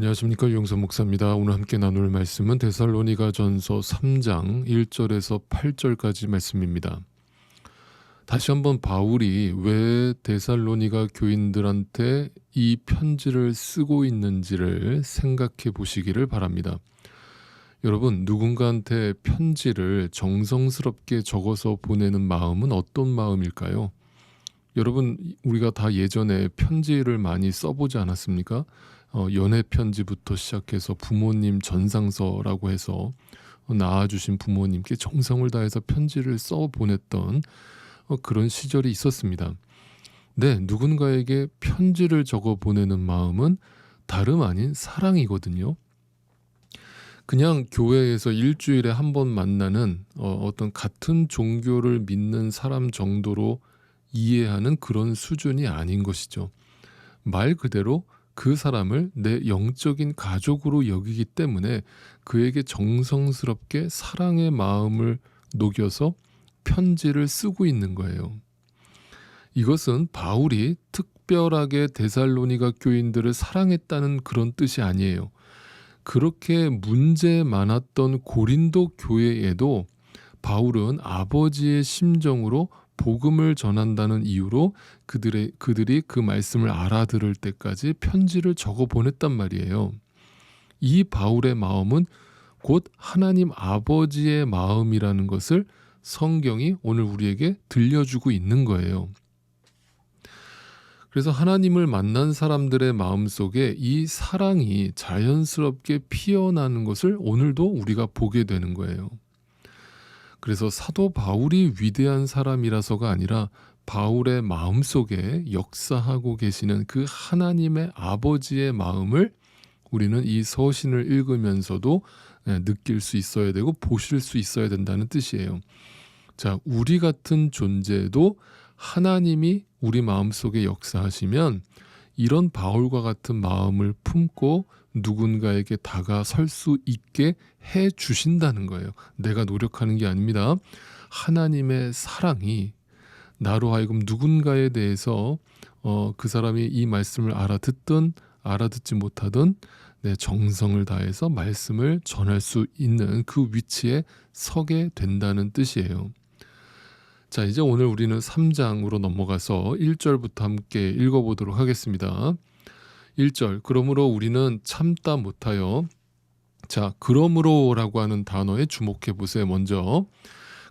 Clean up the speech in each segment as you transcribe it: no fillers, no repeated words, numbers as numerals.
안녕하십니까, 유영선 목사입니다. 오늘 함께 나눌 말씀은 데살로니가전서 3장 1절에서 8절까지 말씀입니다. 다시 한번 바울이 왜 데살로니가 교인들한테 이 편지를 쓰고 있는지를 생각해 보시기를 바랍니다. 여러분, 누군가한테 편지를 정성스럽게 적어서 보내는 마음은 어떤 마음일까요? 여러분, 우리가 다 예전에 편지를 많이 써보지 않았습니까? 연애 편지부터 시작해서 부모님 전상서라고 해서 낳아주신 부모님께 정성을 다해서 편지를 써 보냈던 그런 시절이 있었습니다. 네, 누군가에게 편지를 적어 보내는 마음은 다름 아닌 사랑이거든요. 그냥 교회에서 일주일에 한 번 만나는 어떤 같은 종교를 믿는 사람 정도로 이해하는 그런 수준이 아닌 것이죠. 말 그대로 그 사람을 내 영적인 가족으로 여기기 때문에 그에게 정성스럽게 사랑의 마음을 녹여서 편지를 쓰고 있는 거예요. 이것은 바울이 특별하게 데살로니가 교인들을 사랑했다는 그런 뜻이 아니에요. 그렇게 문제 많았던 고린도 교회에도 바울은 아버지의 심정으로 복음을 전한다는 이유로 그들이 그 말씀을 알아들을 때까지 편지를 적어 보냈단 말이에요. 이 바울의 마음은 곧 하나님 아버지의 마음이라는 것을 성경이 오늘 우리에게 들려주고 있는 거예요. 그래서 하나님을 만난 사람들의 마음속에 이 사랑이 자연스럽게 피어나는 것을 오늘도 우리가 보게 되는 거예요. 그래서 사도 바울이 위대한 사람이라서가 아니라 바울의 마음속에 역사하고 계시는 그 하나님의 아버지의 마음을 우리는 이 서신을 읽으면서도 느낄 수 있어야 되고 보실 수 있어야 된다는 뜻이에요. 자, 우리 같은 존재도 하나님이 우리 마음속에 역사하시면 이런 바울과 같은 마음을 품고 누군가에게 다가설 수 있게 해 주신다는 거예요. 내가 노력하는 게 아닙니다. 하나님의 사랑이 나로 하여금 누군가에 대해서 그 사람이 이 말씀을 알아듣든 알아듣지 못하든 내 정성을 다해서 말씀을 전할 수 있는 그 위치에 서게 된다는 뜻이에요. 자, 이제 오늘 우리는 3장으로 넘어가서 1절부터 함께 읽어보도록 하겠습니다. 1절, 그러므로 우리는 참다 못하여. 자, 그러므로라고 하는 단어에 주목해 보세요. 먼저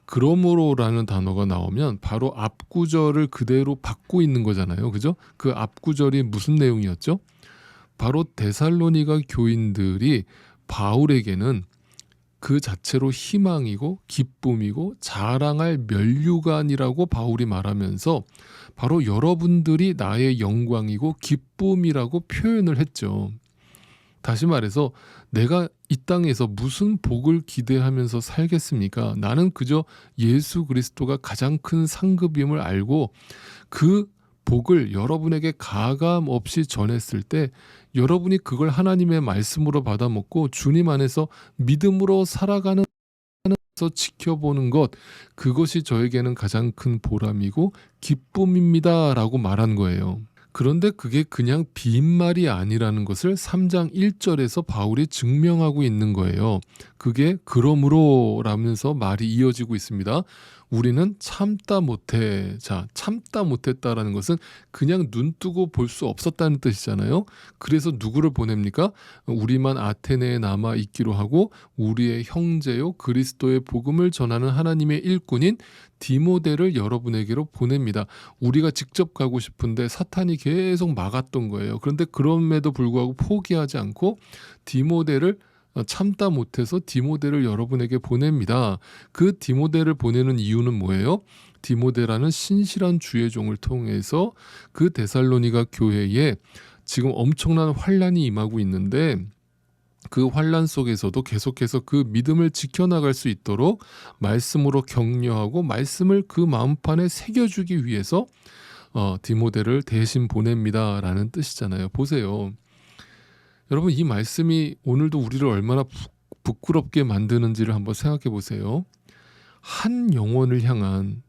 그러므로라는 단어가 나오면 바로 앞구절을 그대로 받고 있는 거잖아요. 그죠? 그 앞구절이 무슨 내용이었죠? 바로 데살로니가 교인들이 바울에게는 그 자체로 희망이고 기쁨이고 자랑할 면류관이라고 바울이 말하면서 바로 여러분들이 나의 영광이고 기쁨이라고 표현을 했죠. 다시 말해서 내가 이 땅에서 무슨 복을 기대하면서 살겠습니까? 나는 그저 예수 그리스도가 가장 큰 상급임을 알고 그 복을 여러분에게 가감 없이 전했을 때 여러분이 그걸 하나님의 말씀으로 받아먹고 주님 안에서 믿음으로 살아가는 서 지켜보는 것, 그것이 저에게는 가장 큰 보람이고 기쁨입니다 라고 말한 거예요. 그런데 그게 그냥 빈말이 아니라는 것을 3장 1절에서 바울이 증명하고 있는 거예요. 그게 그러므로 라면서 말이 이어지고 있습니다. 우리는 참다 못해. 자, 참다 못했다라는 것은 그냥 눈 뜨고 볼 수 없었다는 뜻이잖아요. 그래서 누구를 보냅니까? 우리만 아테네에 남아 있기로 하고 우리의 형제요 그리스도의 복음을 전하는 하나님의 일꾼인 디모데를 여러분에게로 보냅니다. 우리가 직접 가고 싶은데 사탄이 계속 막았던 거예요. 그런데 그럼에도 불구하고 포기하지 않고 디모데를 참다 못해서 디모데를 여러분에게 보냅니다. 그 디모데를 보내는 이유는 뭐예요? 디모데라는 신실한 주의 종을 통해서 그 데살로니가 교회에 지금 엄청난 환란이 임하고 있는데 그 환란 속에서도 계속해서 그 믿음을 지켜나갈 수 있도록 말씀으로 격려하고 말씀을 그 마음판에 새겨주기 위해서 디모데를 대신 보냅니다 라는 뜻이잖아요. 보세요. 여러분, 이 말씀이 오늘도 우리를 얼마나 부끄럽게 만드는지를 한번 생각해 보세요. 한 영혼을 향한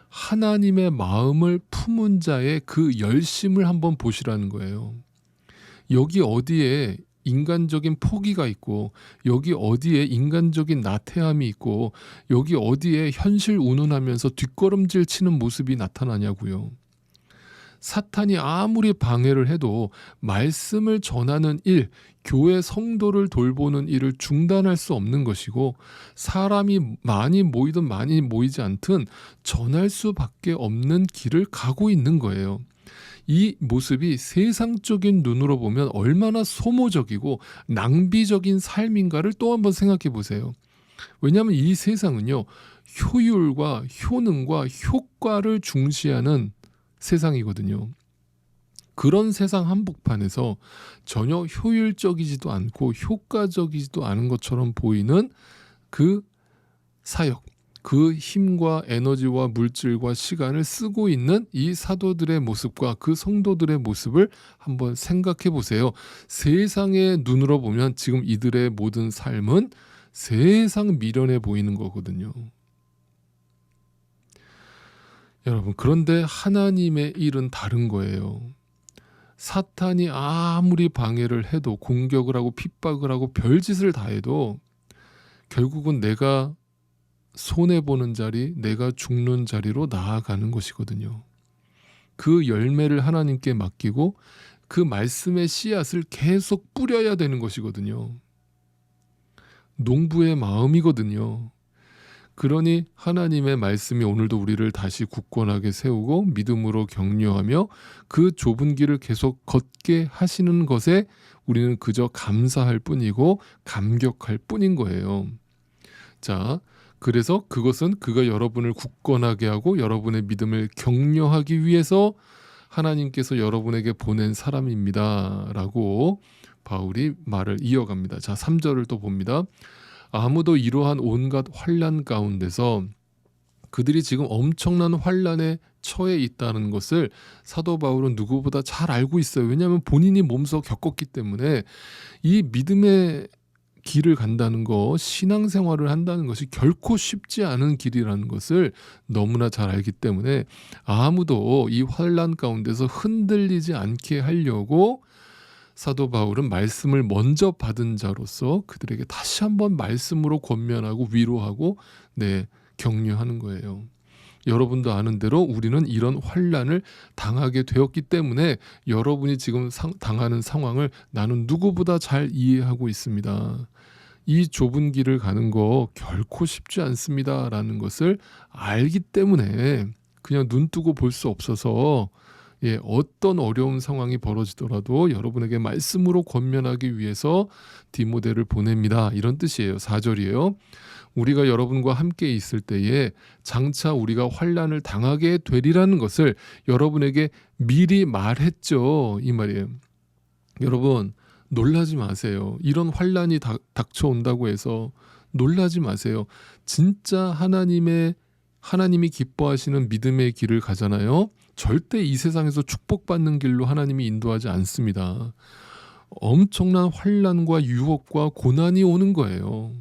하나님의 마음을 품은 자의 그 열심을 한번 보시라는 거예요. 여기 어디에 인간적인 포기가 있고 여기 어디에 인간적인 나태함이 있고 여기 어디에 현실 운운하면서 뒷걸음질 치는 모습이 나타나냐고요. 사탄이 아무리 방해를 해도 말씀을 전하는 일, 교회 성도를 돌보는 일을 중단할 수 없는 것이고 사람이 많이 모이든 많이 모이지 않든 전할 수밖에 없는 길을 가고 있는 거예요. 이 모습이 세상적인 눈으로 보면 얼마나 소모적이고 낭비적인 삶인가를 또 한번 생각해 보세요. 왜냐하면 이 세상은요, 효율과 효능과 효과를 중시하는 세상이거든요. 그런 세상 한복판에서 전혀 효율적이지도 않고 효과적이지도 않은 것처럼 보이는 그 사역, 그 힘과 에너지와 물질과 시간을 쓰고 있는 이 사도들의 모습과 그 성도들의 모습을 한번 생각해 보세요. 세상의 눈으로 보면 지금 이들의 모든 삶은 세상 미련해 보이는 거거든요. 여러분, 그런데 하나님의 일은 다른 거예요. 사탄이 아무리 방해를 해도 공격을 하고 핍박을 하고 별짓을 다 해도 결국은 내가 손해보는 자리, 내가 죽는 자리로 나아가는 것이거든요. 그 열매를 하나님께 맡기고 그 말씀의 씨앗을 계속 뿌려야 되는 것이거든요. 농부의 마음이거든요. 그러니 하나님의 말씀이 오늘도 우리를 다시 굳건하게 세우고 믿음으로 격려하며 그 좁은 길을 계속 걷게 하시는 것에 우리는 그저 감사할 뿐이고 감격할 뿐인 거예요. 자, 그래서 그것은 그가 여러분을 굳건하게 하고 여러분의 믿음을 격려하기 위해서 하나님께서 여러분에게 보낸 사람입니다 라고 바울이 말을 이어갑니다. 자, 3절을 또 봅니다. 아무도 이러한 온갖 환난 가운데서 그들이 지금 엄청난 환난에 처해 있다는 것을 사도 바울은 누구보다 잘 알고 있어요. 왜냐하면 본인이 몸소 겪었기 때문에 이 믿음의 길을 간다는 거, 신앙생활을 한다는 것이 결코 쉽지 않은 길이라는 것을 너무나 잘 알기 때문에 아무도 이 환난 가운데서 흔들리지 않게 하려고 사도 바울은 말씀을 먼저 받은 자로서 그들에게 다시 한번 말씀으로 권면하고 위로하고 격려하는 거예요. 여러분도 아는 대로 우리는 이런 환난을 당하게 되었기 때문에 여러분이 지금 당하는 상황을 나는 누구보다 잘 이해하고 있습니다. 이 좁은 길을 가는 거 결코 쉽지 않습니다 라는 것을 알기 때문에 그냥 눈 뜨고 볼 수 없어서 어떤 어려운 상황이 벌어지더라도 여러분에게 말씀으로 권면하기 위해서 디모데를 보냅니다. 이런 뜻이에요. 4절이에요. 우리가 여러분과 함께 있을 때에 장차 우리가 환난을 당하게 되리라는 것을 여러분에게 미리 말했죠. 이 말이에요. 여러분, 놀라지 마세요. 이런 환난이 닥쳐온다고 해서 놀라지 마세요. 진짜 하나님이 기뻐하시는 믿음의 길을 가잖아요. 절대 이 세상에서 축복받는 길로 하나님이 인도하지 않습니다. 엄청난 환난과 유혹과 고난이 오는 거예요.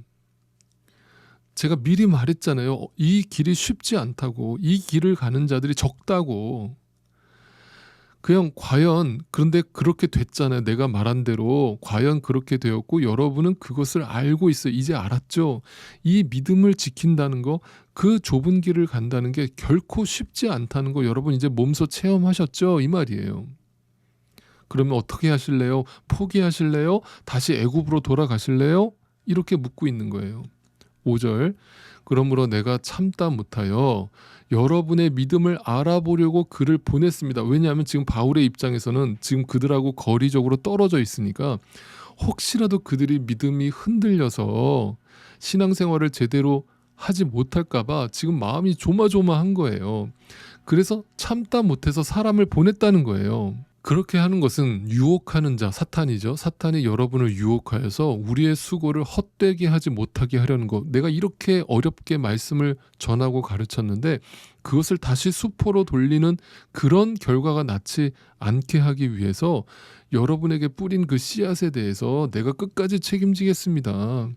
제가 미리 말했잖아요. 이 길이 쉽지 않다고. 이 길을 가는 자들이 적다고. 그냥 과연 그런데 그렇게 됐잖아요. 내가 말한 대로 과연 그렇게 되었고 여러분은 그것을 알고 있어요. 이제 알았죠. 이 믿음을 지킨다는 거, 그 좁은 길을 간다는 게 결코 쉽지 않다는 거 여러분 이제 몸소 체험하셨죠? 이 말이에요. 그러면 어떻게 하실래요? 포기하실래요? 다시 애굽으로 돌아가실래요? 이렇게 묻고 있는 거예요. 5절. 그러므로 내가 참다 못하여 여러분의 믿음을 알아보려고 그를 보냈습니다. 왜냐하면 지금 바울의 입장에서는 지금 그들하고 거리적으로 떨어져 있으니까 혹시라도 그들이 믿음이 흔들려서 신앙생활을 제대로 하지 못할까 봐 지금 마음이 조마조마한 거예요. 그래서 참다 못해서 사람을 보냈다는 거예요. 그렇게 하는 것은 유혹하는 자, 사탄이죠. 사탄이 여러분을 유혹하여서 우리의 수고를 헛되게 하지 못하게 하려는 것. 내가 이렇게 어렵게 말씀을 전하고 가르쳤는데 그것을 다시 수포로 돌리는 그런 결과가 낳지 않게 하기 위해서 여러분에게 뿌린 그 씨앗에 대해서 내가 끝까지 책임지겠습니다.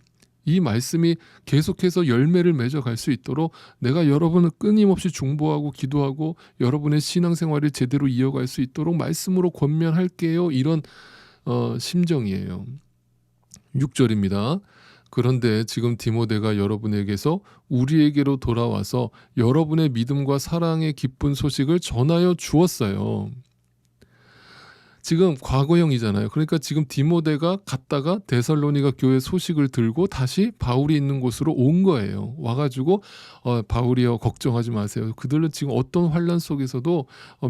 이 말씀이 계속해서 열매를 맺어갈 수 있도록 내가 여러분을 끊임없이 중보하고 기도하고 여러분의 신앙생활을 제대로 이어갈 수 있도록 말씀으로 권면할게요. 이런 심정이에요. 6절입니다. 그런데 지금 디모데가 여러분에게서 우리에게로 돌아와서 여러분의 믿음과 사랑의 기쁜 소식을 전하여 주었어요. 지금 과거형이잖아요. 그러니까 지금 디모데가 갔다가 데살로니가 교회 소식을 들고 다시 바울이 있는 곳으로 온 거예요. 와가지고 바울이여 걱정하지 마세요. 그들은 지금 어떤 환난 속에서도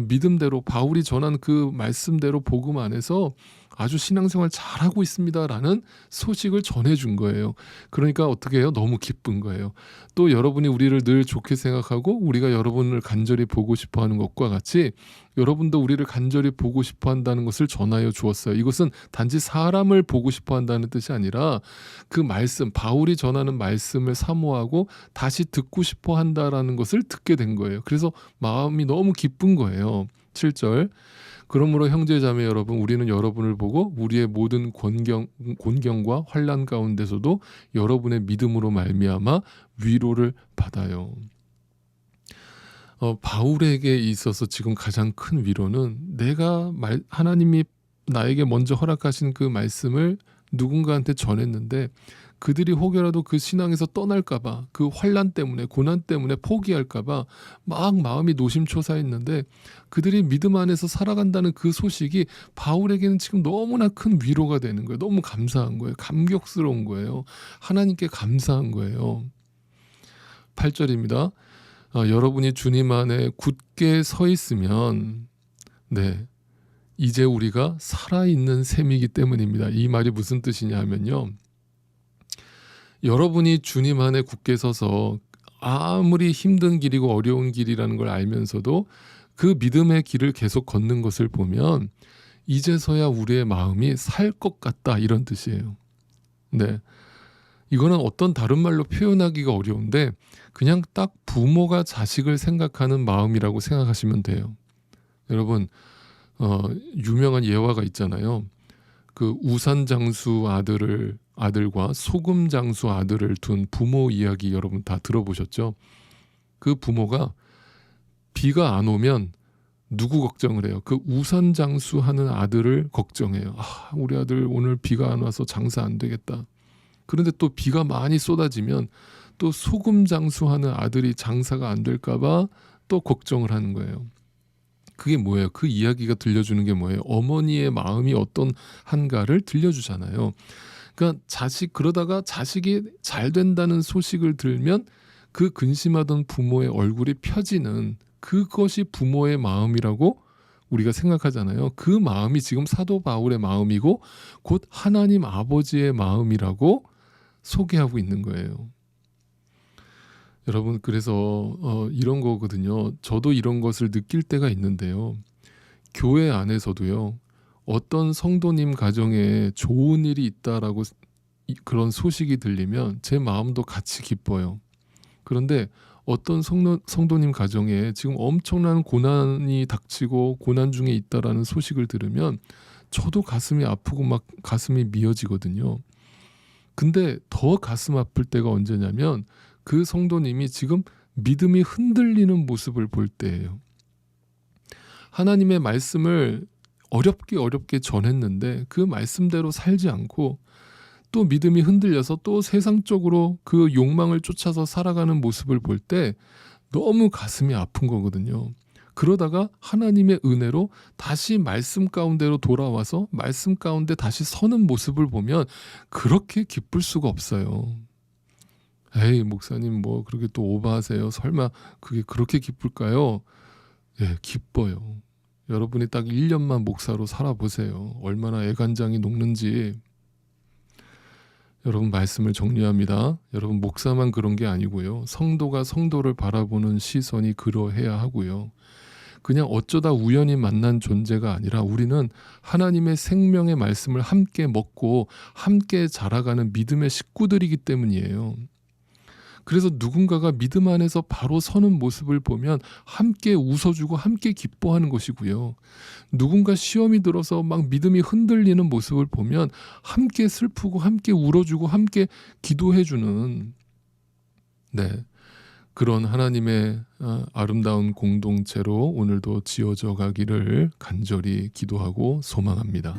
믿음대로 바울이 전한 그 말씀대로 복음 안에서 아주 신앙생활 잘하고 있습니다라는 소식을 전해준 거예요. 그러니까 어떻게 해요? 너무 기쁜 거예요. 또 여러분이 우리를 늘 좋게 생각하고 우리가 여러분을 간절히 보고 싶어하는 것과 같이 여러분도 우리를 간절히 보고 싶어 한다는 것을 전하여 주었어요. 이것은 단지 사람을 보고 싶어 한다는 뜻이 아니라 그 말씀, 바울이 전하는 말씀을 사모하고 다시 듣고 싶어 한다라는 것을 듣게 된 거예요. 그래서 마음이 너무 기쁜 거예요. 7절. 그러므로 형제자매 여러분, 우리는 여러분을 보고 우리의 모든 곤경과 환난 가운데서도 여러분의 믿음으로 말미암아 위로를 받아요. 바울에게 있어서 지금 가장 큰 위로는 하나님이 나에게 먼저 허락하신 그 말씀을 누군가한테 전했는데 그들이 혹여라도 그 신앙에서 떠날까봐, 그 환난 때문에, 고난 때문에 포기할까봐 막 마음이 노심초사했는데 그들이 믿음 안에서 살아간다는 그 소식이 바울에게는 지금 너무나 큰 위로가 되는 거예요. 너무 감사한 거예요. 감격스러운 거예요. 하나님께 감사한 거예요. 8절입니다. 여러분이 주님 안에 굳게 서 있으면 이제 우리가 살아있는 셈이기 때문입니다. 이 말이 무슨 뜻이냐 하면요. 여러분이 주님 안에 굳게 서서 아무리 힘든 길이고 어려운 길이라는 걸 알면서도 그 믿음의 길을 계속 걷는 것을 보면 이제서야 우리의 마음이 살 것 같다, 이런 뜻이에요. 이거는 어떤 다른 말로 표현하기가 어려운데 그냥 딱 부모가 자식을 생각하는 마음이라고 생각하시면 돼요. 여러분, 유명한 예화가 있잖아요. 그 우산장수 아들과 소금장수 아들을 둔 부모 이야기 여러분 다 들어보셨죠? 그 부모가 비가 안 오면 누구 걱정을 해요? 그 우산장수 하는 아들을 걱정해요. 우리 아들 오늘 비가 안 와서 장사 안 되겠다. 그런데 또 비가 많이 쏟아지면 또 소금장수하는 아들이 장사가 안 될까봐 또 걱정을 하는 거예요. 그게 뭐예요? 그 이야기가 들려주는 게 뭐예요? 어머니의 마음이 어떤 한가를 들려주잖아요. 그러니까 그러다가 자식이 잘 된다는 소식을 들으면 그 근심하던 부모의 얼굴이 펴지는 그것이 부모의 마음이라고 우리가 생각하잖아요. 그 마음이 지금 사도 바울의 마음이고 곧 하나님 아버지의 마음이라고 소개하고 있는 거예요. 여러분, 그래서 이런 거거든요. 저도 이런 것을 느낄 때가 있는데요. 교회 안에서도요. 어떤 성도님 가정에 좋은 일이 있다라고 그런 소식이 들리면 제 마음도 같이 기뻐요. 그런데 어떤 성도님 가정에 지금 엄청난 고난이 닥치고 고난 중에 있다라는 소식을 들으면 저도 가슴이 아프고 막 가슴이 미어지거든요. 근데 더 가슴 아플 때가 언제냐면 그 성도님이 지금 믿음이 흔들리는 모습을 볼 때예요. 하나님의 말씀을 어렵게 전했는데 그 말씀대로 살지 않고 또 믿음이 흔들려서 또 세상적으로 그 욕망을 쫓아서 살아가는 모습을 볼 때 너무 가슴이 아픈 거거든요. 그러다가 하나님의 은혜로 다시 말씀 가운데로 돌아와서 말씀 가운데 다시 서는 모습을 보면 그렇게 기쁠 수가 없어요. 에이, 목사님 뭐 그렇게 또 오버하세요. 설마 그게 그렇게 기쁠까요? 기뻐요. 여러분이 딱 1년만 목사로 살아보세요. 얼마나 애간장이 녹는지. 여러분, 말씀을 정리합니다. 여러분, 목사만 그런 게 아니고요. 성도가 성도를 바라보는 시선이 그러해야 하고요. 그냥 어쩌다 우연히 만난 존재가 아니라 우리는 하나님의 생명의 말씀을 함께 먹고 함께 자라가는 믿음의 식구들이기 때문이에요. 그래서 누군가가 믿음 안에서 바로 서는 모습을 보면 함께 웃어주고 함께 기뻐하는 것이고요. 누군가 시험이 들어서 막 믿음이 흔들리는 모습을 보면 함께 슬프고 함께 울어주고 함께 기도해주는 그런 하나님의 아름다운 공동체로 오늘도 지어져 가기를 간절히 기도하고 소망합니다.